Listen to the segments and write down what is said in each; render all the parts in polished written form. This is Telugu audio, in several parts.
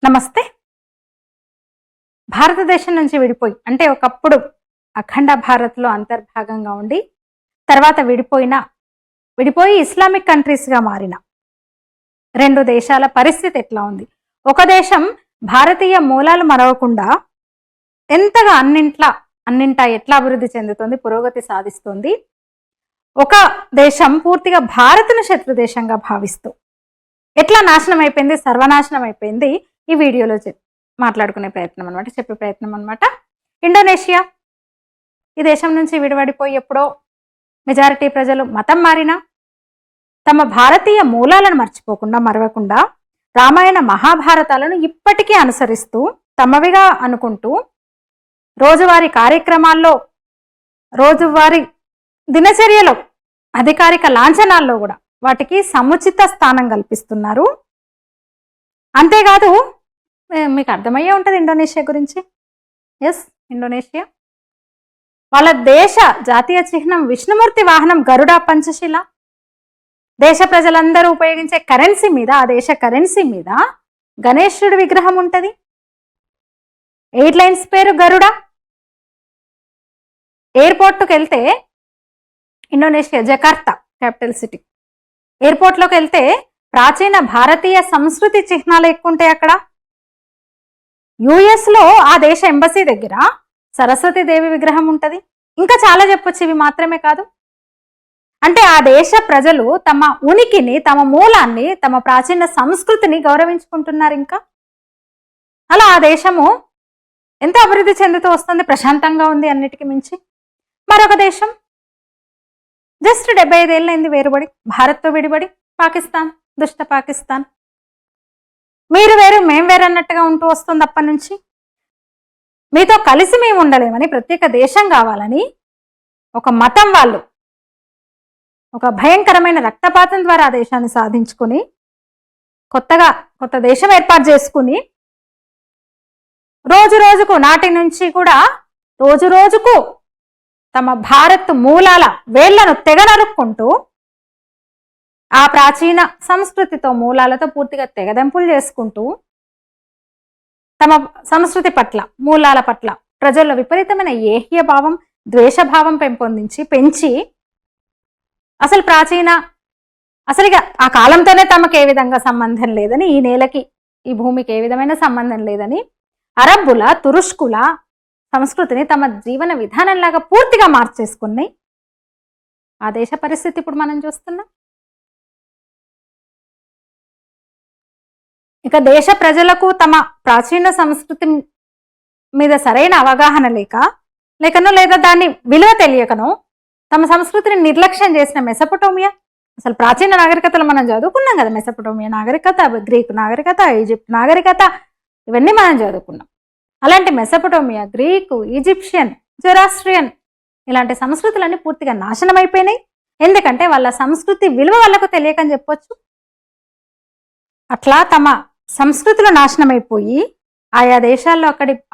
నమస్తే. భారతదేశం నుంచి విడిపోయి అంటే ఒకప్పుడు అఖండ భారత్లో అంతర్భాగంగా ఉండి తర్వాత విడిపోయి ఇస్లామిక్ కంట్రీస్గా మారిన రెండు దేశాల పరిస్థితి ఎట్లా ఉంది? ఒక దేశం భారతీయ మూలాలు మరవకుండా ఎంతగా అన్నింటా ఎట్లా అభివృద్ధి చెందుతుంది, పురోగతి సాధిస్తుంది. ఒక దేశం పూర్తిగా భారత్ను శత్రు దేశంగా భావిస్తూ ఎట్లా నాశనం అయిపోయింది, సర్వనాశనం అయిపోయింది. ఈ వీడియోలో మాట్లాడుకునే ప్రయత్నం అనమాట, చెప్పే ప్రయత్నం అనమాట. ఇండోనేషియా ఈ దేశం నుంచి విడివడిపోయి ఎప్పుడో మెజారిటీ ప్రజలు మతం మారినా తమ భారతీయ మూలాలను మరవకుండా రామాయణ మహాభారతాలను ఇప్పటికీ అనుసరిస్తూ తమవిగా అనుకుంటూ రోజువారీ కార్యక్రమాల్లో, రోజువారీ దినచర్యలో, అధికారిక లాంఛనాల్లో కూడా వాటికి సముచిత స్థానం కల్పిస్తున్నారు. అంతేకాదు, మీకు అర్థమయ్యే ఉంటుంది ఇండోనేషియా గురించి. ఎస్, ఇండోనేషియా వాళ్ళ దేశ జాతీయ చిహ్నం విష్ణుమూర్తి వాహనం గరుడ పంచశిల. దేశ ప్రజలందరూ ఉపయోగించే కరెన్సీ మీద, ఆ దేశ కరెన్సీ మీద గణేశుడి విగ్రహం ఉంటుంది. ఎయిర్లైన్స్ పేరు గరుడ. ఎయిర్పోర్ట్కి వెళ్తే ఇండోనేషియా జకార్తా క్యాపిటల్ సిటీ, ఎయిర్పోర్ట్లోకి వెళ్తే ప్రాచీన భారతీయ సంస్కృతి చిహ్నాలు ఎక్కువ ఉంటాయి అక్కడ. యుఎస్లో ఆ దేశ ఎంబసీ దగ్గర సరస్వతి దేవి విగ్రహం ఉంటుంది. ఇంకా చాలా చెప్పొచ్చు, ఇవి మాత్రమే కాదు. అంటే ఆ దేశ ప్రజలు తమ ఉనికిని, తమ మూలాన్ని, తమ ప్రాచీన సంస్కృతిని గౌరవించుకుంటున్నారు. ఇంకా అలా ఆ దేశము ఎంత అభివృద్ధి చెందుతూ వస్తుంది, ప్రశాంతంగా ఉంది అన్నిటికీ మించి. మరొక దేశం జస్ట్ 75 ఏళ్ళైంది వేరుబడి, భారత్తో విడిబడి, పాకిస్తాన్, దుష్ట పాకిస్తాన్. మీరు వేరు మేం వేరు అన్నట్టుగా ఉంటూ వస్తుంది అప్పటి నుంచి. మీతో కలిసి మేము ఉండలేమని, ప్రత్యేక దేశం కావాలని ఒక మతం వాళ్ళు ఒక భయంకరమైన రక్తపాతం ద్వారా ఆ దేశాన్ని సాధించుకుని కొత్త దేశం ఏర్పాటు చేసుకుని రోజుకు నాటి నుంచి కూడా రోజుకు తమ భారత్ మూలాల వేళ్లను తెగనరుక్కుంటూ ఆ ప్రాచీన సంస్కృతితో, మూలాలతో పూర్తిగా తెగదెంపులు చేసుకుంటూ తమ సంస్కృతి పట్ల, మూలాల పట్ల ప్రజల్లో విపరీతమైన ఏహ్య భావం, ద్వేషభావం పెంచి అసలు ఇక ఆ కాలంతోనే తమకు ఏ విధంగా సంబంధం లేదని, ఈ నేలకి, ఈ భూమికి ఏ విధమైన సంబంధం లేదని అరబ్బుల, తురుష్కుల సంస్కృతిని తమ జీవన విధానంలాగా పూర్తిగా మార్చేసుకున్నాయి. ఆ దేశ పరిస్థితి ఇప్పుడు మనం చూస్తున్నాం. ఇక దేశ ప్రజలకు తమ ప్రాచీన సంస్కృతి మీద సరైన అవగాహన లేకనో లేదా దాన్ని విలువ తెలియకనో తమ సంస్కృతిని నిర్లక్ష్యం చేసిన మెసొపొటేమియా, అసలు ప్రాచీన నాగరికతలు మనం చదువుకున్నాం కదా. మెసొపొటేమియా నాగరికత, గ్రీకు నాగరికత, ఈజిప్ట్ నాగరికత, ఇవన్నీ మనం చదువుకున్నాం. అలాంటి మెసొపొటేమియా, గ్రీకు, ఈజిప్షియన్, జొరాస్ట్రియన్ ఇలాంటి సంస్కృతులన్నీ పూర్తిగా నాశనం అయిపోయినాయి. ఎందుకంటే వాళ్ళ సంస్కృతి విలువ వాళ్ళకు తెలియకని చెప్పొచ్చు. అట్లా తమ సంస్కృతులు నాశనం అయిపోయి ఆయా దేశాల్లో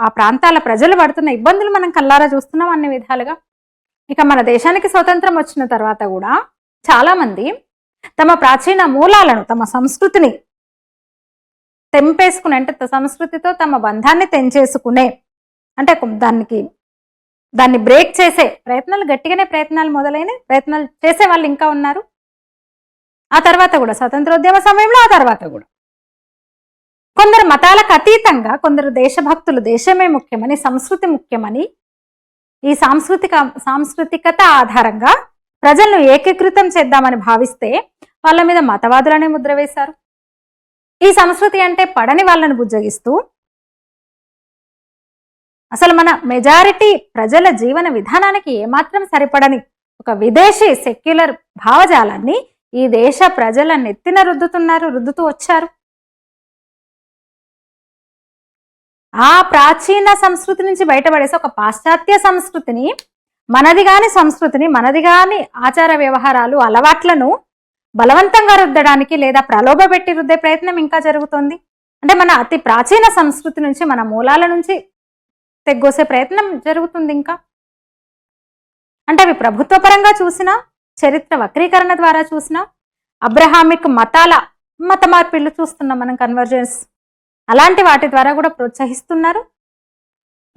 ఆ ప్రాంతాల ప్రజలు పడుతున్న ఇబ్బందులు మనం కల్లారా చూస్తున్నాం అన్ని విధాలుగా. ఇక మన దేశానికి స్వతంత్రం వచ్చిన తర్వాత కూడా చాలా మంది తమ ప్రాచీన మూలాలను, తమ సంస్కృతిని తెంపేసుకునే, అంటే సంస్కృతితో తమ బంధాన్ని తెంచేసుకునే, అంటే దాన్ని బ్రేక్ చేసే ప్రయత్నాలు మొదలైన ప్రయత్నాలు చేసే వాళ్ళు ఇంకా ఉన్నారు. ఆ తర్వాత కూడా స్వతంత్రోద్యమ సమయంలో, ఆ తర్వాత కూడా కొందరు మతాలకు అతీతంగా, కొందరు దేశభక్తులు దేశమే ముఖ్యమని, సంస్కృతి ముఖ్యమని, ఈ సాంస్కృతికత ఆధారంగా ప్రజలను ఏకీకృతం చేద్దామని భావిస్తే వాళ్ళ మీద మతవాదులనే ముద్ర వేశారు. ఈ సంస్కృతి అంటే పడని వాళ్ళను బుజ్జగిస్తూ అసలు మన మెజారిటీ ప్రజల జీవన విధానానికి ఏమాత్రం సరిపడని ఒక విదేశీ సెక్యులర్ భావజాలాన్ని ఈ దేశ ప్రజల నెత్తిన రుద్దుతూ వచ్చారు. ఆ ప్రాచీన సంస్కృతి నుంచి బయటపడేసి ఒక పాశ్చాత్య సంస్కృతిని, మనది కాని ఆచార వ్యవహారాలు, అలవాట్లను బలవంతంగా రుద్దడానికి లేదా ప్రలోభపెట్టి రుద్దే ప్రయత్నం ఇంకా జరుగుతుంది. అంటే మన అతి ప్రాచీన సంస్కృతి నుంచి, మన మూలాల నుంచి తెగ్గోసే ప్రయత్నం జరుగుతుంది ఇంకా. అంటే అవి ప్రభుత్వ పరంగా చూసినా, చరిత్ర వక్రీకరణ ద్వారా చూసినా, అబ్రహామిక్ మత మార్పిళ్ళు చూస్తున్నాం మనం, కన్వర్జెన్స్ అలాంటి వాటి ద్వారా కూడా ప్రోత్సహిస్తున్నారు.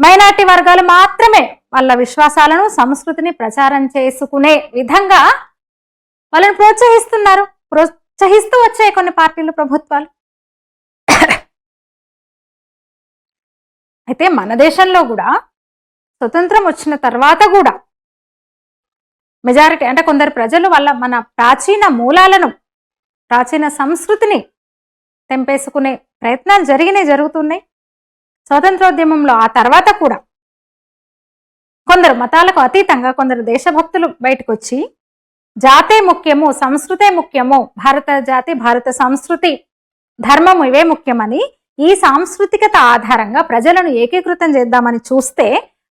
మైనారిటీ వర్గాలు మాత్రమే వాళ్ళ విశ్వాసాలను సంస్కృతిని ప్రచారం చేసుకునే విధంగా వాళ్ళని ప్రోత్సహిస్తూ వచ్చాయి కొన్ని పార్టీలు, ప్రభుత్వాలు. అయితే మన దేశంలో కూడా స్వతంత్రం వచ్చిన తర్వాత కూడా మెజారిటీ అంటే కొందరు ప్రజలు మన ప్రాచీన మూలాలను, ప్రాచీన సంస్కృతిని తెంపేసుకునే ప్రయత్నాలు జరుగుతున్నాయి. స్వాతంత్రోద్యమంలో ఆ తర్వాత కూడా కొందరు మతాలకు అతీతంగా కొందరు దేశభక్తులు బయటకు వచ్చి జాతే ముఖ్యము, సంస్కృతే ముఖ్యము, భారత జాతి, భారత సంస్కృతి, ధర్మము ఇవే ముఖ్యమని ఈ సాంస్కృతికత ఆధారంగా ప్రజలను ఏకీకృతం చేద్దామని చూస్తే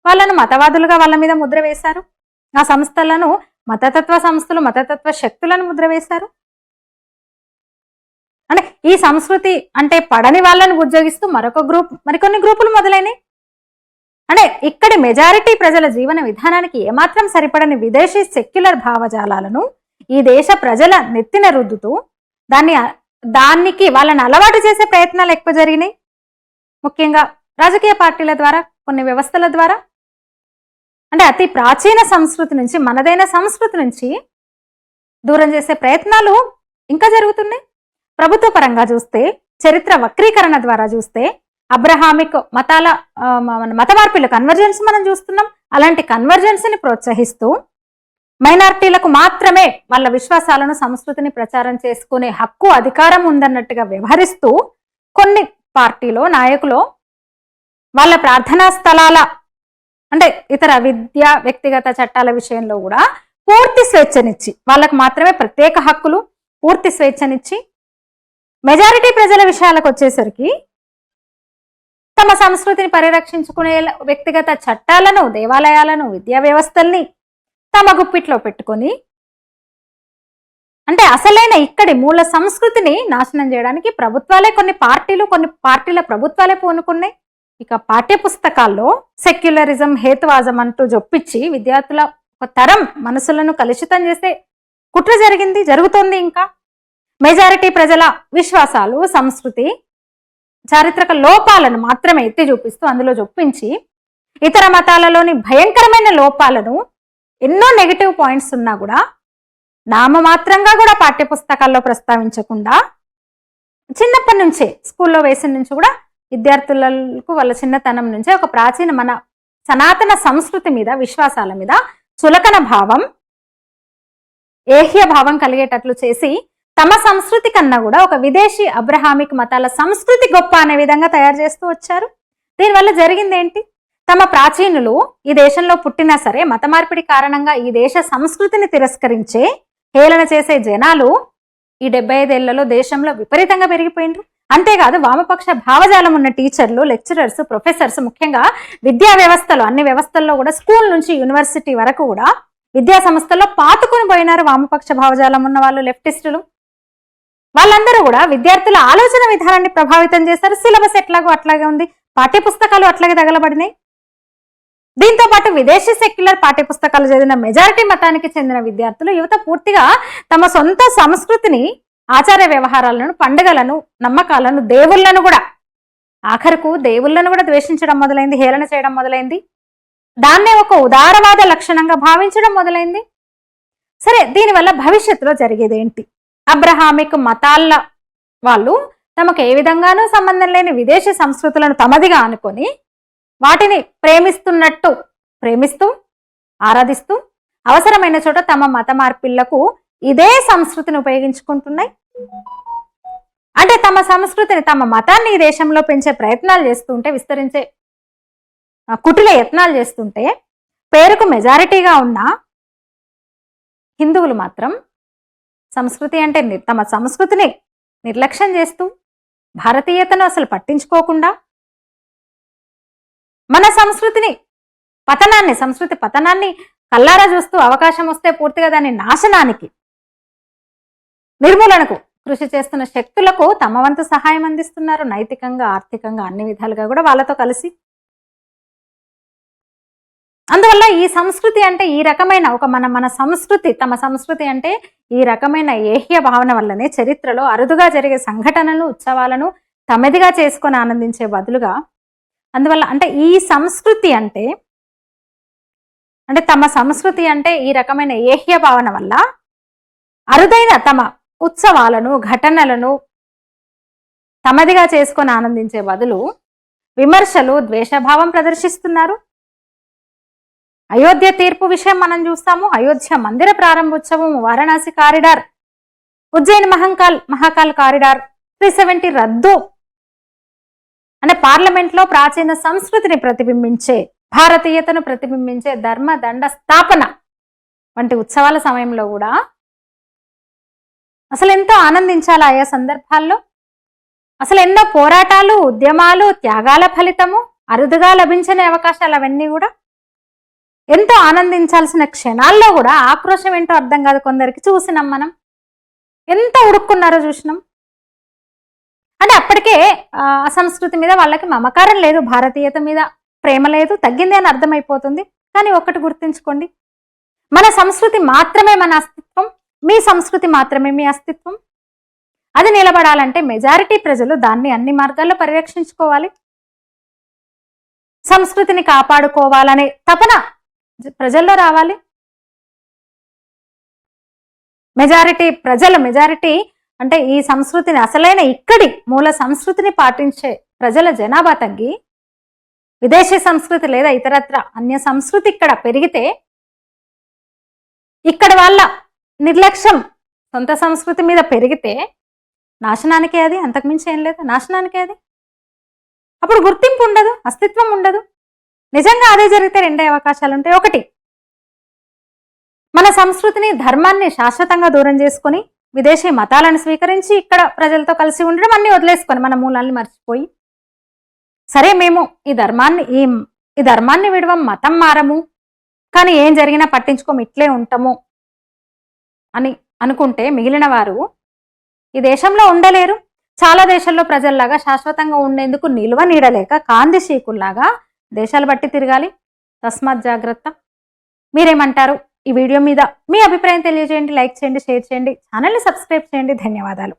వాళ్ళను మతవాదులుగా వాళ్ళ మీద ముద్ర వేశారు. ఆ సంస్థలను మతతత్వ సంస్థలు, మతతత్వ శక్తులను ముద్ర వేశారు. అంటే ఈ సంస్కృతి అంటే పడని వాళ్ళని ఉద్యోగిస్తూ మరికొన్ని గ్రూపులు మొదలైనవి. అంటే ఇక్కడి మెజారిటీ ప్రజల జీవన విధానానికి ఏమాత్రం సరిపడని విదేశీ సెక్యులర్ భావజాలాలను ఈ దేశ ప్రజల నెత్తిన రుద్దుతూ దానికి వాళ్ళని అలవాటు చేసే ప్రయత్నాలు ఎక్కువ జరిగినాయి. ముఖ్యంగా రాజకీయ పార్టీల ద్వారా, కొన్ని వ్యవస్థల ద్వారా. అంటే అతి ప్రాచీన సంస్కృతి నుంచి, మనదైన సంస్కృతి నుంచి దూరం చేసే ప్రయత్నాలు ఇంకా జరుగుతున్నాయి. ప్రభుత్వ పరంగా చూస్తే, చరిత్ర వక్రీకరణ ద్వారా చూస్తే, అబ్రహామిక్ మత మార్పిల కన్వర్జెన్స్ మనం చూస్తున్నాం. అలాంటి కన్వర్జెన్స్ ని ప్రోత్సహిస్తూ మైనారిటీలకు మాత్రమే వాళ్ళ విశ్వాసాలను, సంస్కృతిని ప్రచారం చేసుకునే హక్కు, అధికారం ఉందన్నట్టుగా వ్యవహరిస్తూ కొన్ని పార్టీలో నాయకులు వాళ్ళ ప్రార్థనా స్థలాల అంటే ఇతర విద్య, వ్యక్తిగత చట్టాల విషయంలో కూడా పూర్తి స్వేచ్ఛనిచ్చి, వాళ్ళకు మాత్రమే ప్రత్యేక హక్కులు, పూర్తి స్వేచ్ఛనిచ్చి, మెజారిటీ ప్రజల విషయాలకు వచ్చేసరికి తమ సంస్కృతిని పరిరక్షించుకునే వ్యక్తిగత చట్టాలను, దేవాలయాలను, విద్యా వ్యవస్థల్ని తమ గుప్పిట్లో పెట్టుకొని, అంటే అసలైన ఇక్కడి మూల సంస్కృతిని నాశనం చేయడానికి కొన్ని పార్టీల ప్రభుత్వాలే పూనుకున్నాయి. ఇక పాఠ్య పుస్తకాల్లో సెక్యులరిజం, హేతువాజం అంటూ జొప్పించి విద్యార్థుల ఒక తరం మనసులను కలుషితం చేసే కుట్ర జరుగుతోంది. ఇంకా మెజారిటీ ప్రజల విశ్వాసాలు, సంస్కృతి, చారిత్రక లోపాలను మాత్రమే ఎత్తి చూపిస్తూ అందులో జొప్పించి ఇతర మతాలలోని భయంకరమైన లోపాలను, ఎన్నో నెగిటివ్ పాయింట్స్ ఉన్నా కూడా నామమాత్రంగా కూడా పాఠ్య పుస్తకాల్లో ప్రస్తావించకుండా చిన్నప్పటి నుంచే స్కూల్లో వేసిన నుంచి కూడా విద్యార్థులకు వాళ్ళ చిన్నతనం నుంచే ఒక ప్రాచీన మన సనాతన సంస్కృతి మీద, విశ్వాసాల మీద చులకన భావం, ఏహ్య భావం కలిగేటట్లు చేసి తమ సంస్కృతి కన్నా కూడా ఒక విదేశీ అబ్రహామిక్ మతాల సంస్కృతి గొప్ప అనే విధంగా తయారు చేస్తూ వచ్చారు. దీనివల్ల జరిగింది ఏంటి? తమ ప్రాచీనులు ఈ దేశంలో పుట్టినా సరే మత మార్పిడి కారణంగా ఈ దేశ సంస్కృతిని తిరస్కరించే, హేళన చేసే జనాలు ఈ 75 ఏళ్లలో దేశంలో విపరీతంగా పెరిగిపోయిండ్రు. అంతేకాదు వామపక్ష భావజాలం ఉన్న టీచర్లు, లెక్చరర్స్, ప్రొఫెసర్స్, ముఖ్యంగా విద్యా వ్యవస్థలో, అన్ని వ్యవస్థల్లో కూడా స్కూల్ నుంచి యూనివర్సిటీ వరకు కూడా విద్యా సంస్థల్లో పాతుకుని పోయినారు వామపక్ష భావజాలం ఉన్న వాళ్ళు, లెఫ్టిస్టులు. వాళ్ళందరూ కూడా విద్యార్థుల ఆలోచన విధానాన్ని ప్రభావితం చేశారు. సిలబస్ ఎట్లాగో అట్లాగే ఉంది, పాఠ్యపుస్తకాలు అట్లాగే తగలబడినాయి. దీంతో పాటు విదేశీ సెక్యులర్ పాఠ్యపుస్తకాలు చదివిన మెజారిటీ మతానికి చెందిన విద్యార్థులు, యువత పూర్తిగా తమ సొంత సంస్కృతిని, ఆచార వ్యవహారాలను, పండుగలను, నమ్మకాలను, ఆఖరుకు దేవుళ్లను కూడా ద్వేషించడం మొదలైంది, హేళన చేయడం మొదలైంది. దాన్నే ఒక ఉదారవాద లక్షణంగా భావించడం మొదలైంది. సరే, దీనివల్ల భవిష్యత్తులో జరిగేది ఏంటి? అబ్రహామిక్ మతాల వాళ్ళు తమకు ఏ విధంగానూ సంబంధం లేని విదేశీ సంస్కృతులను తమదిగా అనుకొని వాటిని ప్రేమిస్తూ ఆరాధిస్తూ అవసరమైన చోట తమ మత మార్పిళ్లకు ఇదే సంస్కృతిని ఉపయోగించుకుంటున్నాయి. అంటే తమ సంస్కృతిని, తమ మతాన్ని ఈ దేశంలో పెంచే ప్రయత్నాలు చేస్తుంటే, విస్తరించే కుటిల యత్నాలు చేస్తుంటే, పేరుకు మెజారిటీగా ఉన్న హిందువులు మాత్రం సంస్కృతి అంటే తమ సంస్కృతిని నిర్లక్ష్యం చేస్తూ, భారతీయతను అసలు పట్టించుకోకుండా, మన సంస్కృతి పతనాన్ని కల్లారా చూస్తూ, అవకాశం వస్తే పూర్తిగా దాని నాశనానికి, నిర్మూలనకు కృషి చేస్తున్న శక్తులకు తమ వంతు సహాయం అందిస్తున్నారు. నైతికంగా, ఆర్థికంగా, అన్ని విధాలుగా కూడా వాళ్ళతో కలిసి. అందువల్ల ఈ సంస్కృతి అంటే ఈ రకమైన మన సంస్కృతి, తమ సంస్కృతి అంటే ఈ రకమైన ఏహ్య భావన వల్లనే చరిత్రలో అరుదుగా జరిగే సంఘటనలు, ఉత్సవాలను తమదిగా చేసుకొని ఆనందించే బదులుగా, అందువల్ల అంటే ఈ సంస్కృతి అంటే తమ సంస్కృతి అంటే ఈ రకమైన ఏహ్య భావన వల్ల అరుదైన తమ ఉత్సవాలను ఘటనలను తమదిగా చేసుకొని ఆనందించే బదులు విమర్శలు ద్వేషభావం ప్రదర్శిస్తున్నారు. అయోధ్య తీర్పు విషయం మనం చూస్తాము. అయోధ్య మందిర ప్రారంభోత్సవం, వారణాసి కారిడార్, ఉజ్జయిన్ మహాకాల్ కారిడార్, 370 రద్దు అంటే పార్లమెంట్లో ప్రాచీన సంస్కృతిని ప్రతిబింబించే, భారతీయతను ప్రతిబింబించే ధర్మదండ స్థాపన వంటి ఉత్సవాల సమయంలో కూడా అసలు ఎంతో ఆనందించాలి. ఆయా సందర్భాల్లో అసలు ఎన్నో పోరాటాలు, ఉద్యమాలు, త్యాగాల ఫలితము, అరుదుగా లభించని అవకాశాలు అవన్నీ కూడా ఎంతో ఆనందించాల్సిన క్షణాల్లో కూడా ఆక్రోశం ఏంటో అర్థం కాదు కొందరికి. చూసినాం మనం, ఎంత ఉడుక్కున్నారో చూసినాం. అంటే అప్పటికే ఆ సంస్కృతి మీద వాళ్ళకి మమకారం లేదు, భారతీయత మీద ప్రేమ లేదు, తగ్గింది అని అర్థమైపోతుంది. కానీ ఒక్కటి గుర్తుంచుకోండి, మన సంస్కృతి మాత్రమే మన అస్తిత్వం, మీ సంస్కృతి మాత్రమే మీ అస్తిత్వం. అది నిలబడాలంటే మెజారిటీ ప్రజలు దాన్ని అన్ని మార్గాల్లో పరిరక్షించుకోవాలి. సంస్కృతిని కాపాడుకోవాలనే తపన ప్రజల్లో రావాలి. మెజారిటీ అంటే ఈ సంస్కృతిని, అసలైన ఇక్కడి మూల సంస్కృతిని పాటించే ప్రజల జనాభా తగ్గి విదేశీ సంస్కృతి లేదా ఇతరత్ర అన్య సంస్కృతి ఇక్కడ పెరిగితే, ఇక్కడ వాళ్ళ నిర్లక్ష్యం సొంత సంస్కృతి మీద పెరిగితే నాశనానికే అది, అంతకుమించి ఏం లేదు, నాశనానికే అది. అప్పుడు గుర్తింపు ఉండదు, అస్తిత్వం ఉండదు. నిజంగా అదే జరిగితే రెండే అవకాశాలు ఉంటాయి. ఒకటి, మన సంస్కృతిని ధర్మాన్ని శాశ్వతంగా దూరం చేసుకొని విదేశీ మతాలను స్వీకరించి ఇక్కడ ప్రజలతో కలిసి ఉండడం, అన్ని వదిలేసుకొని మన మూలాల్ని మర్చిపోయి, సరే మేము ఈ ధర్మాన్ని విడవం, మతం మారము, కానీ ఏం జరిగినా పట్టించుకోము, ఇట్లే ఉంటాము అని అనుకుంటే మిగిలిన వారు ఈ దేశంలో ఉండలేరు. చాలా దేశాల్లో ప్రజల్లాగా శాశ్వతంగా ఉండేందుకు నిలువ నీడలేక కాందిశీకుల్లాగా దేశాలు బట్టి తిరగాలి. తస్మాత్ జాగ్రత్త. మీరేమంటారు? ఈ వీడియో మీద మీ అభిప్రాయం తెలియజేయండి, లైక్ చేయండి, షేర్ చేయండి, ఛానల్ని సబ్స్క్రైబ్ చేయండి. ధన్యవాదాలు.